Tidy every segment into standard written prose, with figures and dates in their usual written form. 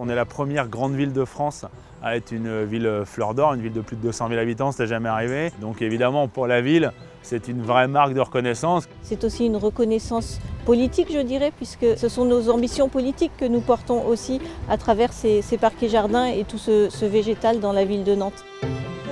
On est la première grande ville de France à être une ville fleur d'or, une ville de plus de 200 000 habitants, ça n'est jamais arrivé. Donc évidemment, pour la ville, c'est une vraie marque de reconnaissance. C'est aussi une reconnaissance politique, je dirais, puisque ce sont nos ambitions politiques que nous portons aussi à travers ces parcs et jardins et tout ce végétal dans la ville de Nantes.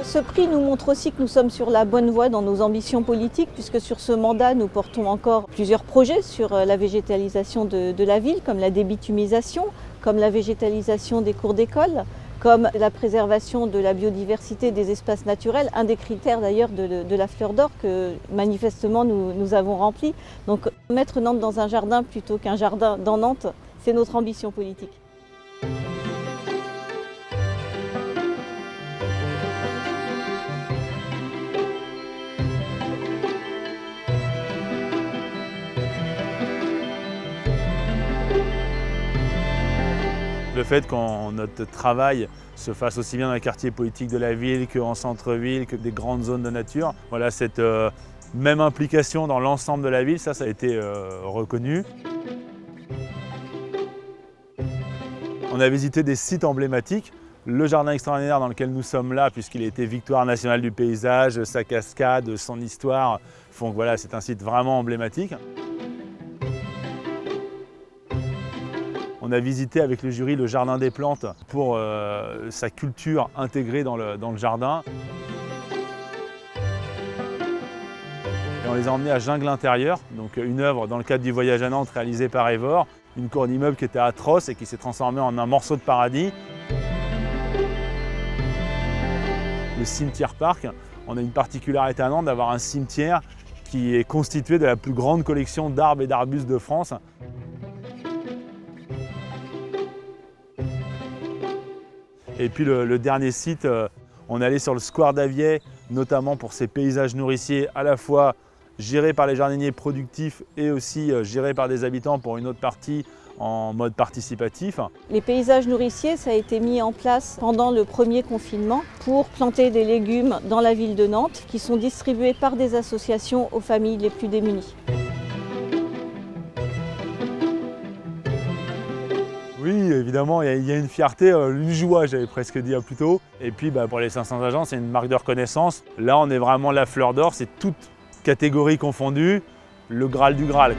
Ce prix nous montre aussi que nous sommes sur la bonne voie dans nos ambitions politiques, puisque sur ce mandat, nous portons encore plusieurs projets sur la végétalisation de la ville, comme la débitumisation, comme la végétalisation des cours d'école, comme la préservation de la biodiversité des espaces naturels, un des critères d'ailleurs de la fleur d'or que manifestement nous avons rempli. Donc mettre Nantes dans un jardin plutôt qu'un jardin dans Nantes, c'est notre ambition politique. Le fait que notre travail se fasse aussi bien dans les quartiers politiques de la ville qu'en centre-ville, que des grandes zones de nature, voilà, cette même implication dans l'ensemble de la ville, ça a été reconnu. On a visité des sites emblématiques. Le jardin extraordinaire dans lequel nous sommes là, puisqu'il a été victoire nationale du paysage, sa cascade, son histoire, font que voilà, c'est un site vraiment emblématique. On a visité avec le jury le jardin des plantes pour sa culture intégrée dans le jardin. Et on les a emmenés à Jungle Intérieur, donc une œuvre dans le cadre du voyage à Nantes réalisée par Evor, une cour d'immeuble qui était atroce et qui s'est transformée en un morceau de paradis. Le cimetière-parc, on a une particularité à Nantes d'avoir un cimetière qui est constitué de la plus grande collection d'arbres et d'arbustes de France. Et puis le dernier site, on est allé sur le square d'Avier, notamment pour ces paysages nourriciers à la fois gérés par les jardiniers productifs et aussi gérés par des habitants pour une autre partie en mode participatif. Les paysages nourriciers, ça a été mis en place pendant le premier confinement pour planter des légumes dans la ville de Nantes qui sont distribués par des associations aux familles les plus démunies. Oui, évidemment, il y a une fierté, une joie, j'avais presque dit plus tôt. Et puis pour les 500 agents, c'est une marque de reconnaissance. Là, on est vraiment la fleur d'or, c'est toute catégorie confondue, le Graal du Graal.